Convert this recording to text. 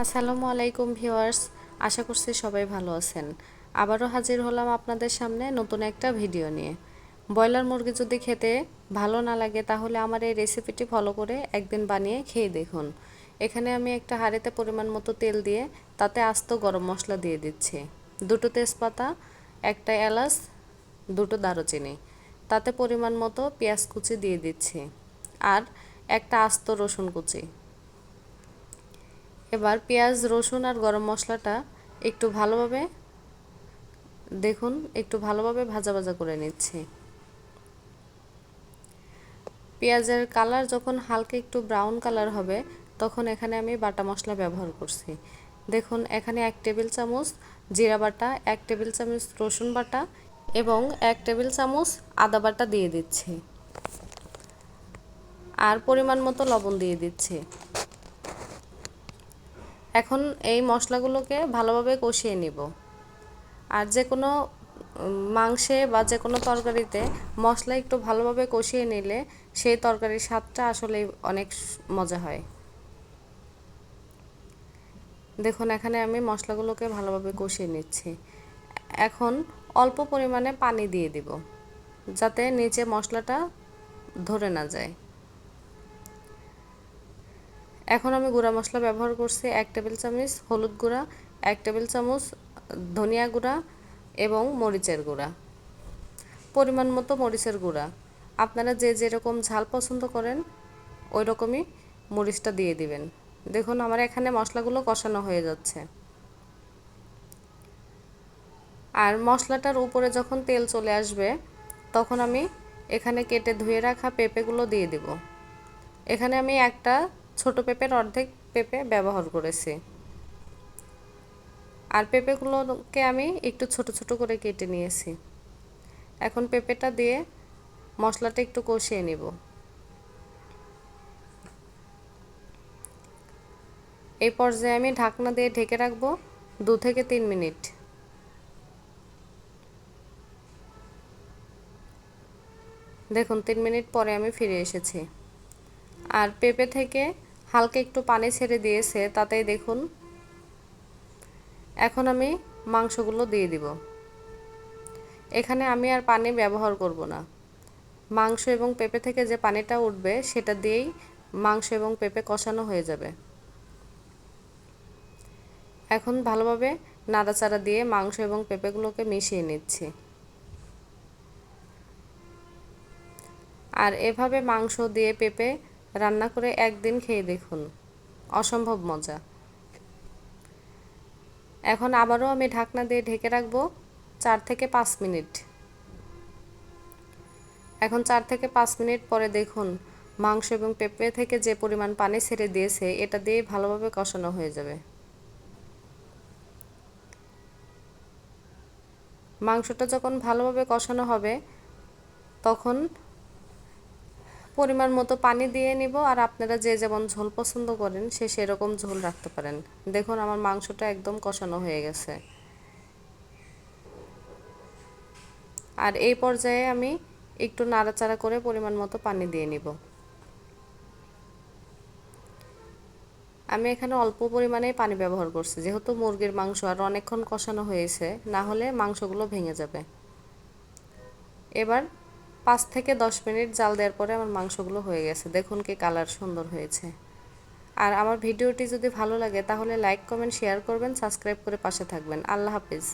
আসসালামু আলাইকুম ভিউয়ার্স, আশা করছি সবাই ভালো আছেন। আবারও হাজির হলাম আপনাদের সামনে নতুন একটা ভিডিও নিয়ে। ব্রয়লার মুরগি যদি খেতে ভালো না লাগে তাহলে আমার এই রেসিপিটি ফলো করে একদিন বানিয়ে খেয়ে দেখুন। এখানে আমি একটা হাঁড়িতে পরিমাণ মতো তেল দিয়ে তাতে আস্ত গরম মশলা দিয়ে দিচ্ছি, দুটো তেজপাতা, একটা এলাচ, দুটো দারুচিনি, তাতে পরিমাণ মতো পেঁয়াজ কুচি দিয়ে দিচ্ছি আর একটা আস্ত রসুন কুচি। এবার পেঁয়াজ, রসুন আর গরম মশলাটা একটু ভালোভাবে ভাজা ভাজা করে নিচ্ছি। পেঁয়াজের কালার যখন হালকা একটু ব্রাউন কালার হবে তখন এখানে আমি বাটা মশলা ব্যবহার করছি। দেখুন এখানে 1 টেবিল চামচ জিরা বাটা, 1 টেবিল চামচ রসুন বাটা এবং 1 টেবিল চামচ আদা বাটা দিয়ে দিচ্ছি আর পরিমাণ মতো লবণ দিয়ে দিচ্ছি। এখন এই মশলাগুলোকে ভালোভাবে কষিয়ে নিব। আর যে কোনো মাংসে বা যে কোনো তরকারিতে মশলা একটু ভালোভাবে কষিয়ে নিলে সেই তরকারির স্বাদটা আসলে অনেক মজা হয়। দেখুন এখানে আমি মশলাগুলোকে ভালোভাবে কষিয়ে নিচ্ছি। এখন অল্প পরিমাণে পানি দিয়ে দিব যাতে নিচে মশলাটা ধরে না যায়। এখন আমি গুঁড়া মশলা ব্যবহার করছি 1 টেবিল চামচ হলুদ গুঁড়া, 1 টেবিল চামচ ধনিয়া গুঁড়া এবং মরিচের গুঁড়া, পরিমাণ মতো মরিচের গুঁড়া। আপনারা যে যেরকম ঝাল পছন্দ করেন ওই রকমই মরিচটা দিয়ে দিবেন। দেখুন আমার এখানে মশলাগুলো কষানো হয়ে যাচ্ছে। আর মশলাটার উপরে যখন তেল চলে আসবে তখন আমি এখানে কেটে ধুয়ে রাখা পেঁপেগুলো দিয়ে দিব। এখানে আমি একটা ছোট পেঁপের অর্ধেক পেঁপে ব্যবহার করেছি। আর পেঁপেগুলোকে আমি একটু ছোট ছোট করে কেটে নিয়েছি। এখন পেঁপেটা দিয়ে মশলাটা একটু কষিয়ে নিব। এই পর্যায়ে আমি ঢাকনা দিয়ে ঢেকে রাখবো 2 থেকে 3 মিনিট। দেখুন 3 মিনিট পরে আমি ফিরে এসেছি। আর পেঁপে থেকে হালকা একটু পানি ছেড়ে দিয়েছে, তাতেই দেখুন। এখন আমি মাংসগুলো দিয়ে দিব। এখানে আমি আর পানি ব্যবহার করব না। মাংস এবং পেঁপে থেকে যে পানিটা উঠবে সেটা দিয়েই মাংস এবং পেঁপে কষানো হয়ে যাবে। এখন ভালোভাবে নাড়াচাড়া দিয়ে মাংস এবং পেঁপেগুলোকে মিশিয়ে নিচ্ছি। আর এভাবে মাংস দিয়ে পেঁপে রান্না করে একদিন খেয়ে দেখুন, অসম্ভব মজা। এখন আবারও আমি ঢাকনা দিয়ে ঢেকে রাখবো 4 থেকে 5 মিনিট। এখন 4 থেকে 5 মিনিট পরে দেখুন মাংস এবং পেঁপে থেকে যে পরিমাণ পানি ছেড়ে দিয়েছে এটা দিয়ে ভালোভাবে কষানো হয়ে যাবে। মাংসটা যখন ভালোভাবে কষানো হবে তখন পরিমাণ মতো পানি দিয়ে নিব। আর আপনারা যে যেমন ঝোল পছন্দ করেন সে সেরকম ঝোল রাখতে পারেন। দেখুন আমার মাংসটা একদম কষানো হয়ে গেছে। আর এই পর্যায়ে আমি একটু নাড়াচাড়া করে পরিমাণ মতো পানি দিয়ে নিব। আমি এখানে অল্প পরিমাণেই পানি ব্যবহার করছি, যেহেতু মুরগির মাংস আর অনেকক্ষণ কষানো হয়েছে, না হলে মাংসগুলো ভেঙে যাবে। এবার 5 থেকে 10 মিনিট জাল দেওয়ার পরে আমার মাংসগুলো হয়ে গেছে। দেখুন কি কালার সুন্দর হয়েছে। আর আমার ভিডিওটি যদি ভালো লাগে তাহলে লাইক, কমেন্ট, শেয়ার করবেন, সাবস্ক্রাইব করে পাশে থাকবেন। আল্লাহ হাফেজ।